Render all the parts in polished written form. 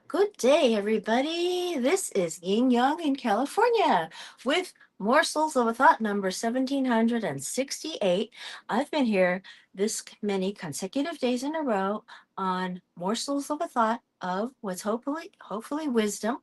Good day, everybody. This is Yin Yang in California with Morsels of a Thought number 1768. I've been here this many consecutive days in a row on Morsels of a Thought of what's hopefully wisdom.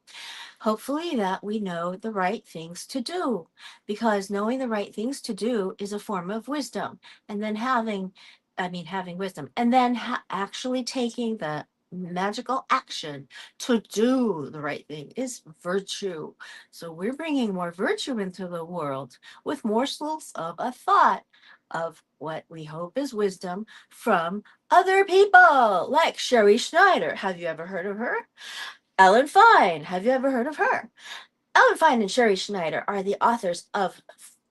Hopefully that we know the right things to do, because knowing the right things to do is a form of wisdom. And then having wisdom, and then actually taking the magical action to do the right thing is virtue. So we're bringing more virtue into the world with morsels of a thought of what we hope is wisdom from other people, like Sherrie Schneider. Have you ever heard of her? Ellen Fein. Have you ever heard of her? Ellen Fein and Sherrie Schneider are the authors of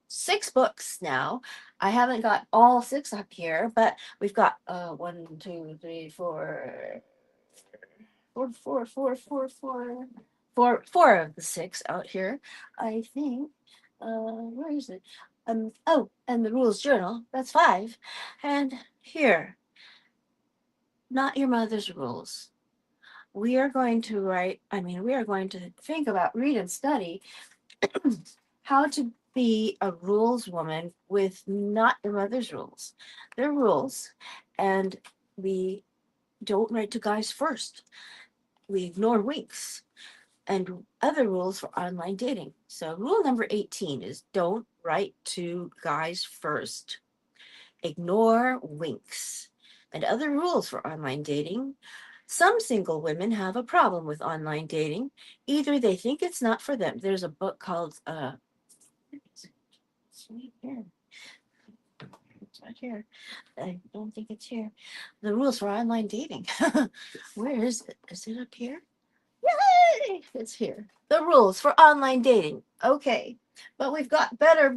6 books now. I haven't got all 6 up here, but we've got one, two, three, four of the 6 out here. I think. Where is it? Oh, and the Rules Journal. That's 5. And here, Not Your Mother's Rules. We are going to we are going to think about, read, and study how to be a rules woman with not your mother's rules. They're rules, and we don't write to guys first. We ignore winks and other rules for online dating. So, rule number 18 is don't write to guys first. Ignore winks. And other rules for online dating. Some single women have a problem with online dating. Either they think it's not for them. There's a book called it's right here. It's right here. I don't think it's here. The rules for online dating. Where is it? Is it up here? Yay! It's here. The rules for online dating. Okay. But we've got better,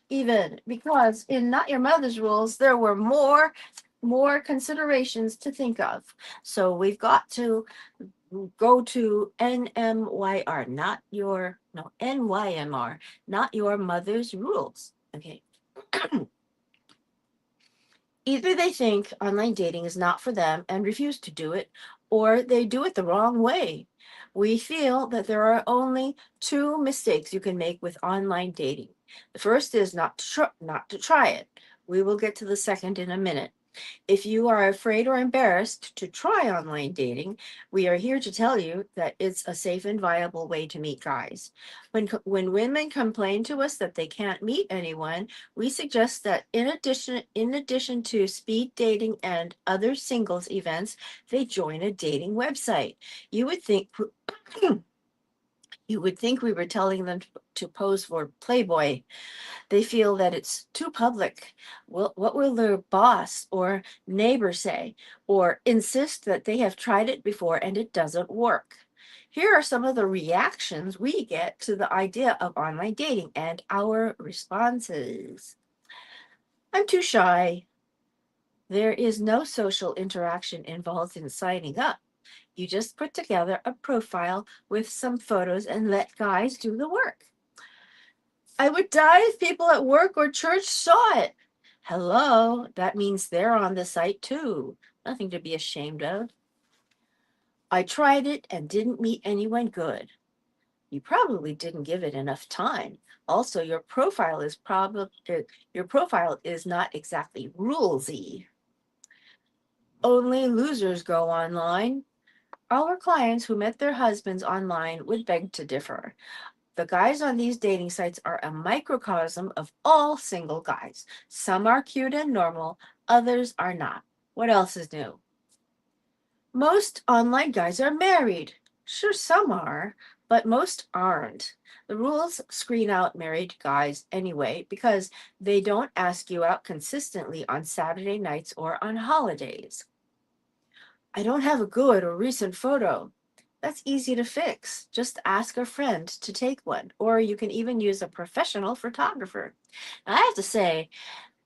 even because in Not Your Mother's Rules, there were more considerations to think of. So we've got to go to NMYR, not your, no, NYMR, not your mother's rules. Okay. Either they think online dating is not for them and refuse to do it, or they do it the wrong way. We feel that there are only 2 mistakes you can make with online dating. The first is not to try it. We will get to the second in a minute. If you are afraid or embarrassed to try online dating, we are here to tell you that it's a safe and viable way to meet guys. When women complain to us that they can't meet anyone, we suggest that in addition to speed dating and other singles events, they join a dating website. You would think you would think we were telling them to pose for Playboy. They feel that it's too public. What will their boss or neighbor say? Or insist that they have tried it before and it doesn't work. Here are some of the reactions we get to the idea of online dating and our responses. I'm too shy. There is no social interaction involved in signing up. You just put together a profile with some photos and let guys do the work. I would die if people at work or church saw it. Hello, that means they're on the site too. Nothing to be ashamed of. I tried it and didn't meet anyone good. You probably didn't give it enough time. Also, your profile is not exactly rulesy. Only losers go online. Our clients who met their husbands online would beg to differ. The guys on these dating sites are a microcosm of all single guys. Some are cute and normal, others are not. What else is new? Most online guys are married. Sure, some are, but most aren't. The rules screen out married guys anyway because they don't ask you out consistently on Saturday nights or on holidays. I don't have a good or recent photo. That's easy to fix. Just ask a friend to take one, or you can even use a professional photographer. Now, I have to say,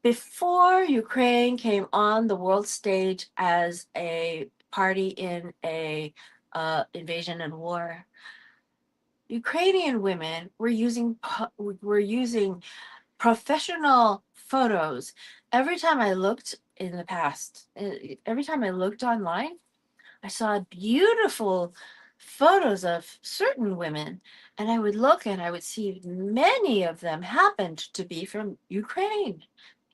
before Ukraine came on the world stage as a party in a invasion and war, Ukrainian women were using professional photos. Every time I looked in the past, every time I looked online, I saw beautiful photos of certain women, and I would look and I would see many of them happened to be from Ukraine.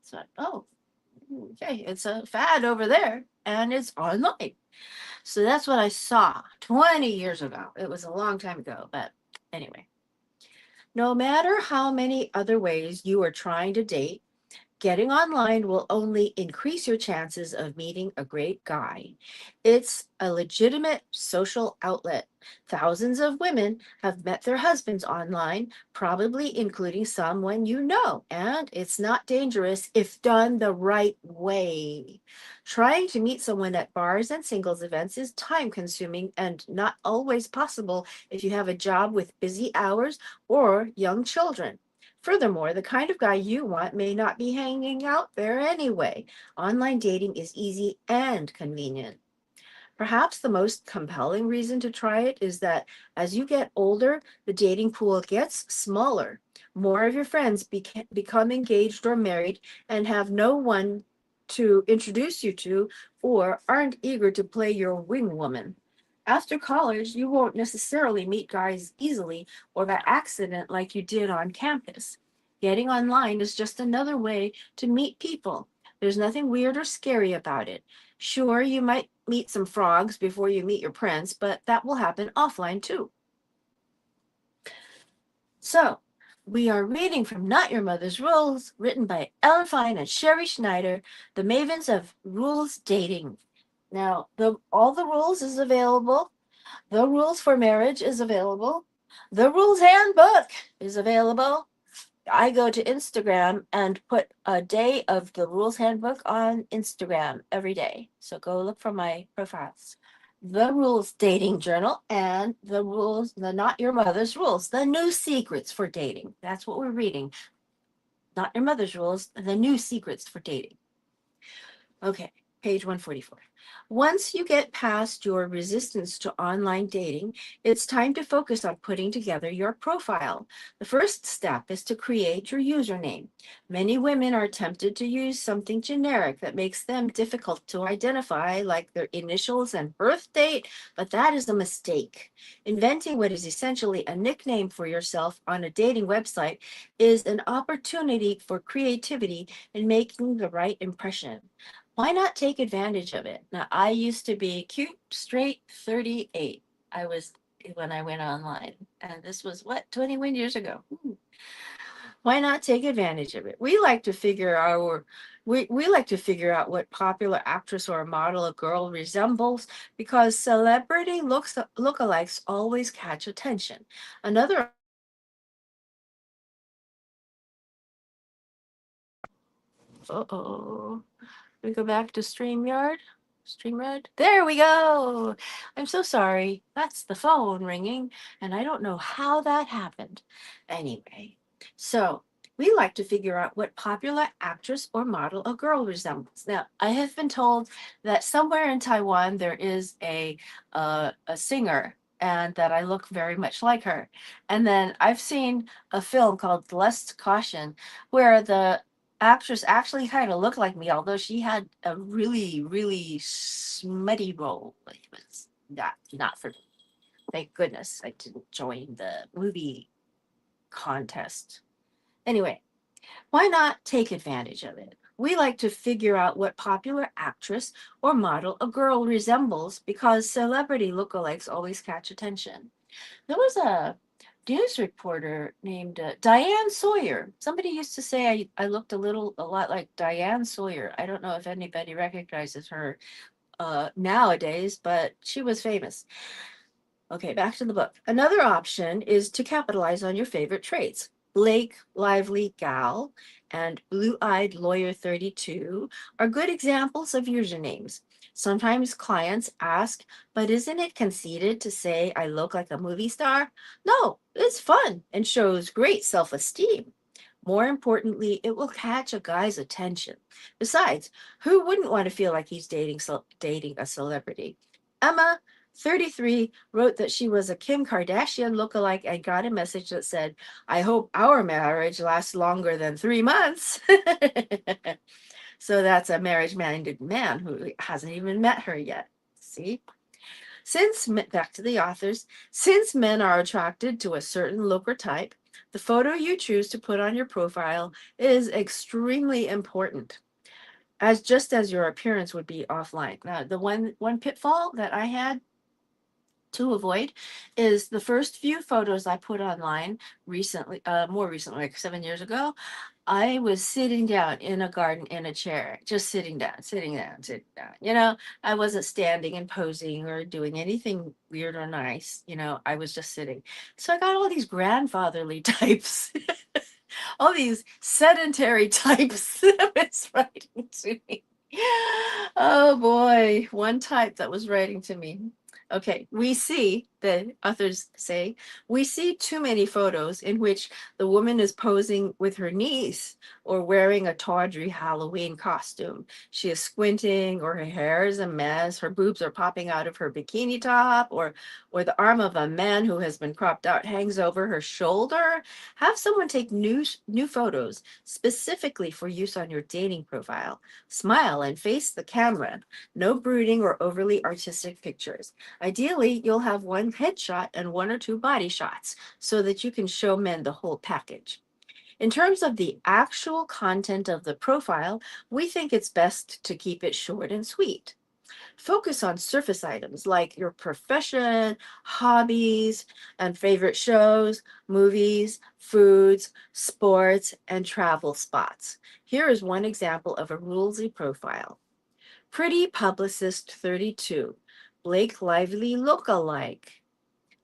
So, oh, okay, it's a fad over there and it's online. So that's what I saw 20 years ago. It was a long time ago, but anyway. No matter how many other ways you are trying to date, getting online will only increase your chances of meeting a great guy. It's a legitimate social outlet. Thousands of women have met their husbands online, probably including someone you know, and it's not dangerous if done the right way. Trying to meet someone at bars and singles events is time consuming and not always possible if you have a job with busy hours or young children. Furthermore, the kind of guy you want may not be hanging out there anyway. Online dating is easy and convenient. Perhaps the most compelling reason to try it is that as you get older, the dating pool gets smaller. More of your friends become engaged or married and have no one to introduce you to or aren't eager to play your wing woman. After college, you won't necessarily meet guys easily or by accident like you did on campus. Getting online is just another way to meet people. There's nothing weird or scary about it. Sure, you might meet some frogs before you meet your prince, but that will happen offline too. So, we are reading from Not Your Mother's Rules, written by Fein and Sherrie Schneider, the mavens of rules dating. Now, all the rules is available. The rules for marriage is available. The rules handbook is available. I go to Instagram and put a day of the rules handbook on Instagram every day. So go look for my profiles. The rules dating journal and the rules, the not your mother's rules, the new secrets for dating. That's what we're reading. Not your mother's rules, the new secrets for dating. Okay, page 144. Once you get past your resistance to online dating, it's time to focus on putting together your profile. The first step is to create your username. Many women are tempted to use something generic that makes them difficult to identify, like their initials and birth date, but that is a mistake. Inventing what is essentially a nickname for yourself on a dating website is an opportunity for creativity and making the right impression. Why not take advantage of it? Now, I used to be cute, straight, 38. I was when I went online, and this was what, 21 years ago. Why not take advantage of it? We like to figure out what popular actress or model a girl resembles because celebrity lookalikes always catch attention. Another uh-oh. We go back to StreamYard. StreamYard. There we go. I'm so sorry. That's the phone ringing, and I don't know how that happened. Anyway, so we like to figure out what popular actress or model a girl resembles. Now, I have been told that somewhere in Taiwan there is a singer and that I look very much like her. And then I've seen a film called Lust Caution where the actress actually kind of looked like me, although she had a really, really smutty role. It was not for me. Thank goodness I didn't join the movie contest. Anyway, why not take advantage of it? We like to figure out what popular actress or model a girl resembles because celebrity lookalikes always catch attention. There was a news reporter named Diane Sawyer. Somebody used to say I looked a lot like Diane Sawyer. I don't know if anybody recognizes her nowadays, but she was famous. Okay, back to the book. Another option is to capitalize on your favorite traits. Blake, Lively Gal, and Blue Eyed Lawyer 32 are good examples of usernames. Sometimes clients ask, but isn't it conceited to say I look like a movie star? No, it's fun and shows great self esteem. More importantly, it will catch a guy's attention. Besides, who wouldn't want to feel like he's dating a celebrity? Emma, 33, wrote that she was a Kim Kardashian lookalike and got a message that said, I hope our marriage lasts longer than 3 months. So that's a marriage minded man who hasn't even met her yet. See? Back to the authors, since men are attracted to a certain look or type, the photo you choose to put on your profile is extremely important, as just as your appearance would be offline. Now, the one pitfall that I had to avoid is the first few photos I put online recently, more recently, like 7 years ago. I was sitting down in a garden in a chair, just sitting down, sitting down, sitting down. I wasn't standing and posing or doing anything weird or nice. I was just sitting. So I got all these grandfatherly types, all these sedentary types that was writing to me. Oh boy, one type that was writing to me. Okay, the authors say, we see too many photos in which the woman is posing with her niece or wearing a tawdry Halloween costume. She is squinting, or her hair is a mess, her boobs are popping out of her bikini top, or the arm of a man who has been cropped out hangs over her shoulder. Have someone take new photos specifically for use on your dating profile. Smile and face the camera. No brooding or overly artistic pictures. Ideally, you'll have one headshot and one or two body shots so that you can show men the whole package. In terms of the actual content of the profile, we think it's best to keep it short and sweet. Focus on surface items like your profession, hobbies, and favorite shows, movies, foods, sports, and travel spots. Here is one example of a rulesy profile. Pretty publicist 32, Blake Lively lookalike.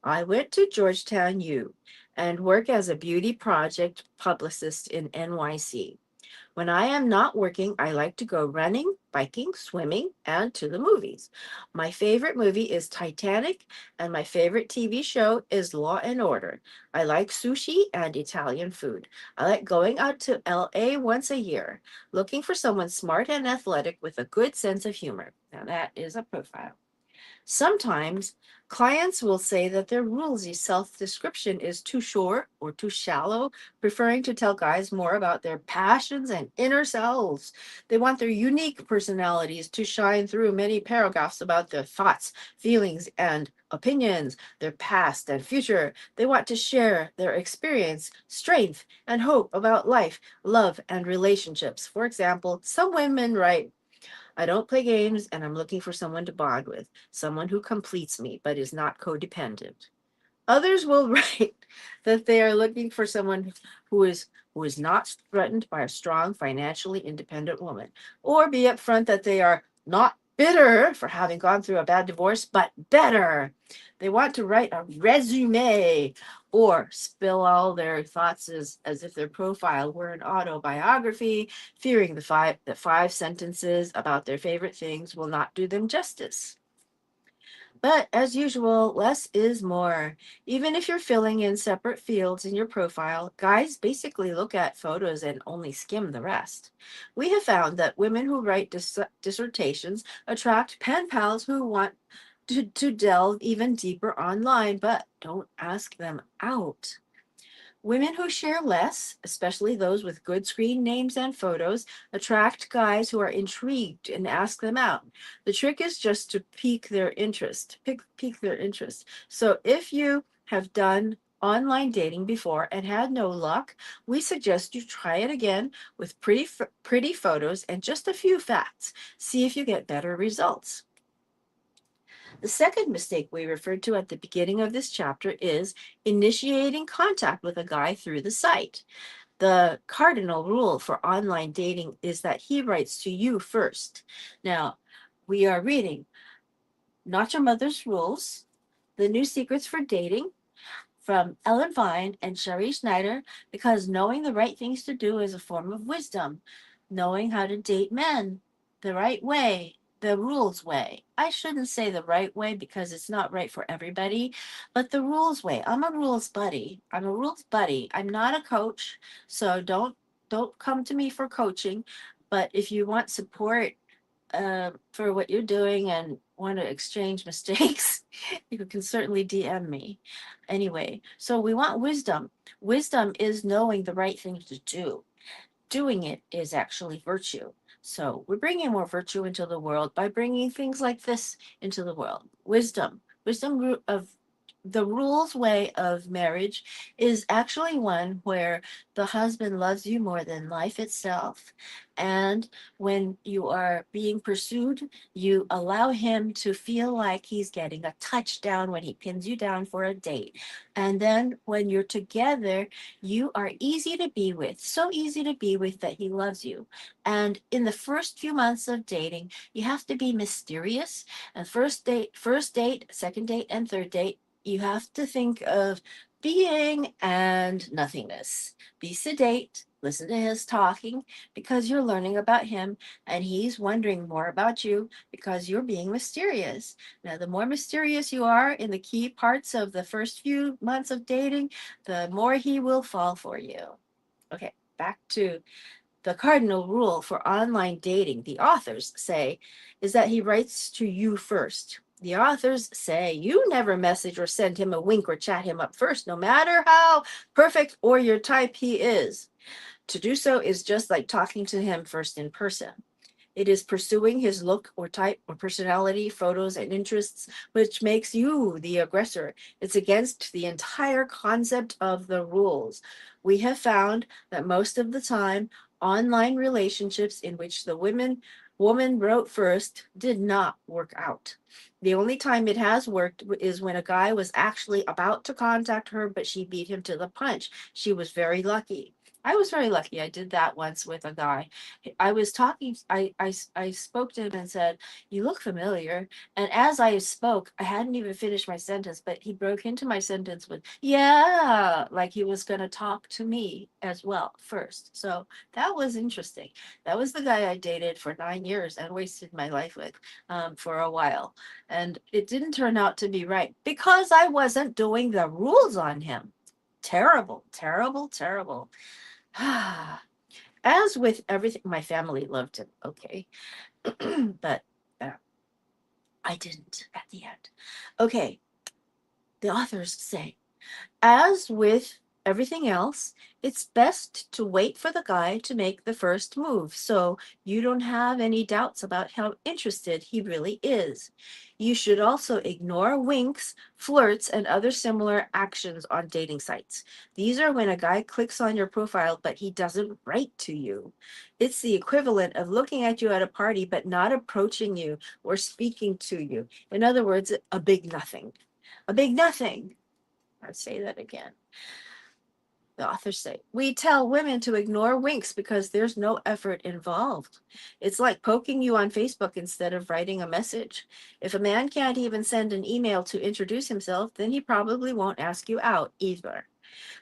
I went to Georgetown U and work as a beauty project publicist in NYC. When I am not working, I like to go running, biking, swimming, and to the movies. My favorite movie is Titanic, and my favorite TV show is Law and Order. I like sushi and Italian food. I like going out to LA once a year, looking for someone smart and athletic with a good sense of humor. Now, that is a profile. Sometimes clients will say that their rulesy self description is too short or too shallow, preferring to tell guys more about their passions and inner selves. They want their unique personalities to shine through many paragraphs about their thoughts, feelings, and opinions, their past and future. They want to share their experience, strength, and hope about life, love, and relationships. For example, some women write, I don't play games and I'm looking for someone to bond with, someone who completes me but is not codependent. Others will write that they are looking for someone who is who is not threatened by a strong, financially independent woman, or be upfront that they are not bitter for having gone through a bad divorce, but better. They want to write a resume or spill all their thoughts as if their profile were an autobiography, fearing the five sentences about their favorite things will not do them justice. But as usual, less is more. Even if you're filling in separate fields in your profile, guys basically look at photos and only skim the rest. We have found that women who write dissertations attract pen pals who want to delve even deeper online, but don't ask them out. Women who share less, especially those with good screen names and photos, attract guys who are intrigued and ask them out. The trick is just to pique their interest. So if you have done online dating before and had no luck, we suggest you try it again with pretty photos and just a few facts. See if you get better results. The second mistake we referred to at the beginning of this chapter is initiating contact with a guy through the site. The cardinal rule for online dating is that he writes to you first. Now, we are reading Not Your Mother's Rules, The New Secrets for Dating, from Ellen Fein and Sherrie Schneider, because knowing the right things to do is a form of wisdom. Knowing how to date men the right way, the rules way. I shouldn't say the right way because it's not right for everybody, but the rules way. I'm a rules buddy. I'm a rules buddy. I'm not a coach, so don't come to me for coaching. But if you want support for what you're doing and want to exchange mistakes, you can certainly DM me. Anyway, so we want wisdom. Wisdom is knowing the right thing to do. Doing it is actually virtue. So we're bringing more virtue into the world by bringing things like this into the world. Wisdom, wisdom of the rules way of marriage is actually one where the husband loves you more than life itself. And when you are being pursued, you allow him to feel like he's getting a touchdown when he pins you down for a date. And then when you're together, you are easy to be with, so easy to be with that he loves you. And in the first few months of dating, you have to be mysterious. And first date, second date, and third date, you have to think of being and nothingness. Be sedate, listen to his talking because you're learning about him, and he's wondering more about you because you're being mysterious. Now, the more mysterious you are in the key parts of the first few months of dating, the more he will fall for you. Okay, back to the cardinal rule for online dating, the authors say, is that he writes to you first. The authors say you never message or send him a wink or chat him up first, no matter how perfect or your type he is. To do so is just like talking to him first in person. It is pursuing his look or type or personality, photos, and interests, which makes you the aggressor. It's against the entire concept of the rules. We have found that most of the time, online relationships in which the woman wrote first did not work out. The only time it has worked is when a guy was actually about to contact her, but she beat him to the punch. She was very lucky. I was very lucky. I did that once with a guy. I was talking, I spoke to him and said, "You look familiar." And as I spoke, I hadn't even finished my sentence, but he broke into my sentence with, "Yeah," like he was going to talk to me as well first. So that was interesting. That was the guy I dated for 9 years and wasted my life with for a while. And it didn't turn out to be right because I wasn't doing the rules on him. Terrible, terrible, terrible. As with everything, my family loved him, okay, but uh, I didn't at the end. Okay, the authors say, as with everything else, it's best to wait for the guy to make the first move so you don't have any doubts about how interested he really is. You should also ignore winks, flirts, and other similar actions on dating sites. These are when a guy clicks on your profile but he doesn't write to you. It's the equivalent of looking at you at a party but not approaching you or speaking to you. In other words, a big nothing. A big nothing. I'll say that again. The authors say, we tell women to ignore winks because there's no effort involved. It's like poking you on Facebook instead of writing a message. If a man can't even send an email to introduce himself, then he probably won't ask you out either.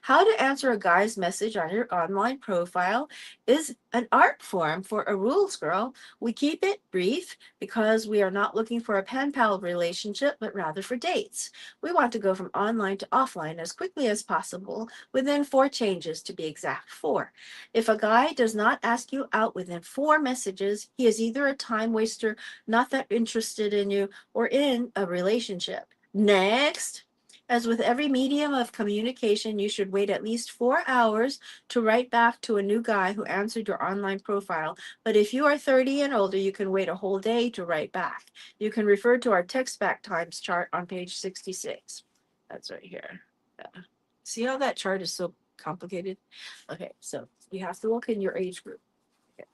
How to answer a guy's message on your online profile is an art form for a rules girl. We keep it brief because we are not looking for a pen pal relationship, but rather for dates. We want to go from online to offline as quickly as possible, within 4 changes to be exact, 4. If a guy does not ask you out within 4 messages, he is either a time waster, not that interested in you, or in a relationship. Next. As with every medium of communication, you should wait at least 4 hours to write back to a new guy who answered your online profile. But if you are 30 and older, you can wait a whole day to write back. You can refer to our text back times chart on page 66. That's right here. Yeah. See how that chart is so complicated? Okay, so you have to look in your age group. Okay.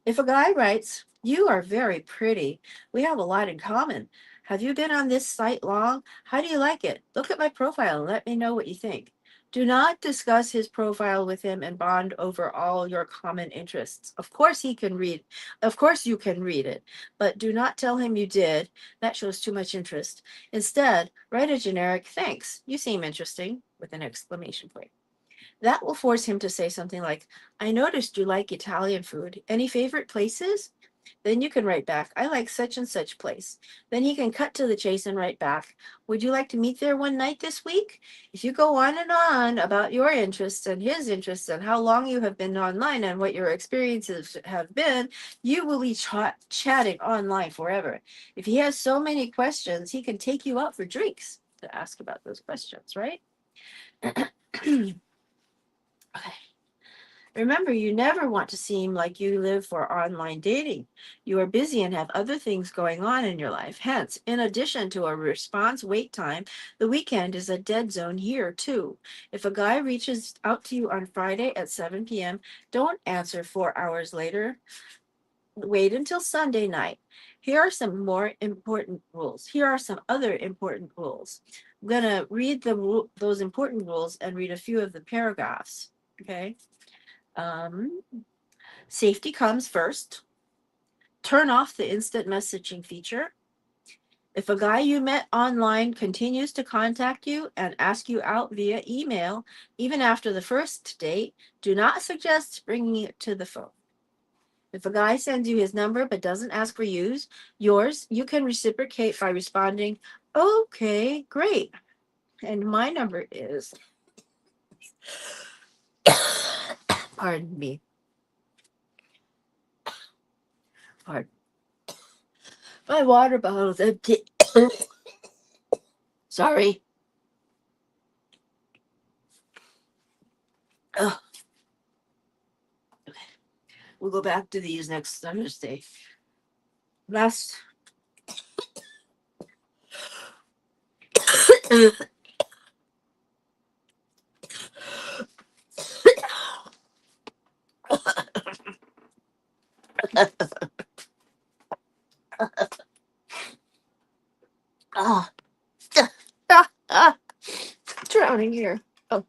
If a guy writes, "You are very pretty. We have a lot in common. Have you been on this site long? How do you like it? Look at my profile and let me know what you think." Do not discuss his profile with him and bond over all your common interests. Of course he can read. Of course you can read it, but do not tell him you did. That shows too much interest. Instead, write a generic "thanks. You seem interesting" with an exclamation point. That will force him to say something like, "I noticed you like Italian food. Any favorite places?" Then you can write back, "I like such and such place." Then he can cut to the chase and write back, "Would you like to meet there one night this week?" If you go on and on about your interests and his interests and how long you have been online and what your experiences have been, you will be chatting online forever. If he has so many questions, he can take you out for drinks to ask about those questions, right? Okay. Remember, you never want to seem like you live for online dating. You are busy and have other things going on in your life. Hence, in addition to a response wait time, the weekend is a dead zone here, too. If a guy reaches out to you on Friday at 7 p.m., don't answer 4 hours later. Wait until Sunday night. Here are some more important rules. Here are some other important rules. I'm going to read those important rules and read a few of the paragraphs. Okay. Um, Safety comes first. Turn off the instant messaging feature. If a guy you met online continues to contact you and ask you out via email, even after the first date, do not suggest bringing it to the phone. If a guy sends you his number but doesn't ask for yours, you can reciprocate by responding, okay, great. And my number is, pardon me, pardon. My water bottle's empty. Sorry. Ugh. We'll go back to these next Thursday. Last. Ah, ah, ah, drowning here. Oh,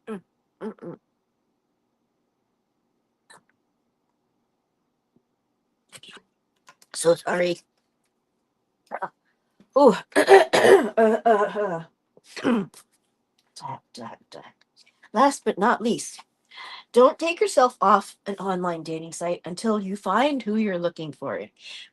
mm, mm, mm. So sorry. Oh, last but not least, don't take yourself off an online dating site until you find who you're looking for.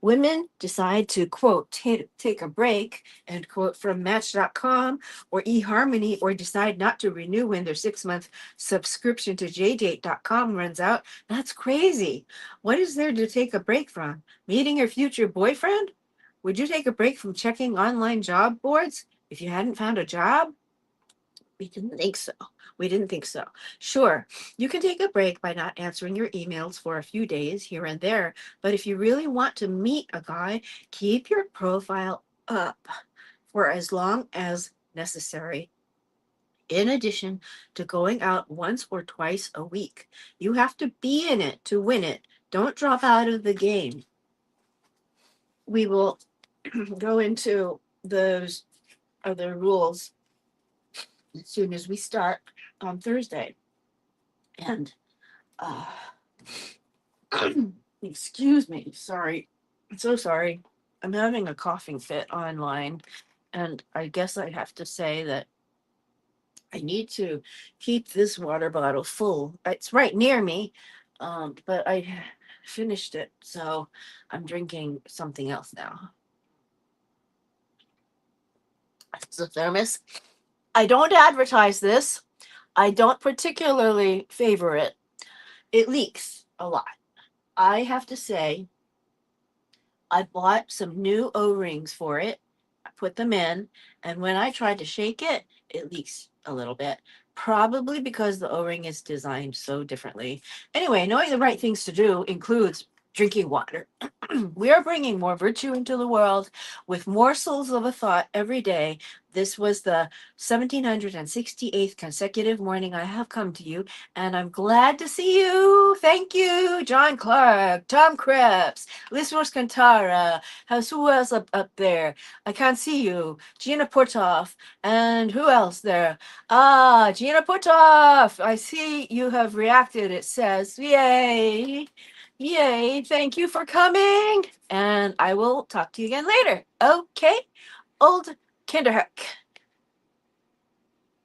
Women decide to, quote, take a break, end quote, from Match.com or eHarmony, or decide not to renew when their 6-month subscription to JDate.com runs out. That's crazy. What is there to take a break from? Meeting your future boyfriend? Would you take a break from checking online job boards if you hadn't found a job? We didn't think so. We didn't think so. Sure, you can take a break by not answering your emails for a few days here and there, but if you really want to meet a guy, keep your profile up for as long as necessary. In addition to going out once or twice a week, you have to be in it to win it. Don't drop out of the game. We will go into those other rules as soon as we start on Thursday. And uh, excuse me, sorry. I'm so sorry. I'm having a coughing fit online. And I guess I have to say that I need to keep this water bottle full. It's right near me, but I finished it. So I'm drinking something else now. It's a thermos. I don't advertise this. I don't particularly favor it. It leaks a lot. I have to say, I bought some new O-rings for it. I put them in, and when I tried to shake it, it leaks a little bit. Probably because the O-ring is designed so differently. Anyway, knowing the right things to do includes drinking water. We are bringing more virtue into the world with morsels of a thought every day. This was the 1768th consecutive morning I have come to you, and I'm glad to see you. Thank you, John Clark, Tom Krebs, Liz Cantara. Who else up there? I can't see you. Gina Portoff. And who else there? Ah, Gina Portoff. I see you have reacted. It says, yay. Yay. Thank you for coming. And I will talk to you again later. Okay. Old Kinderhook.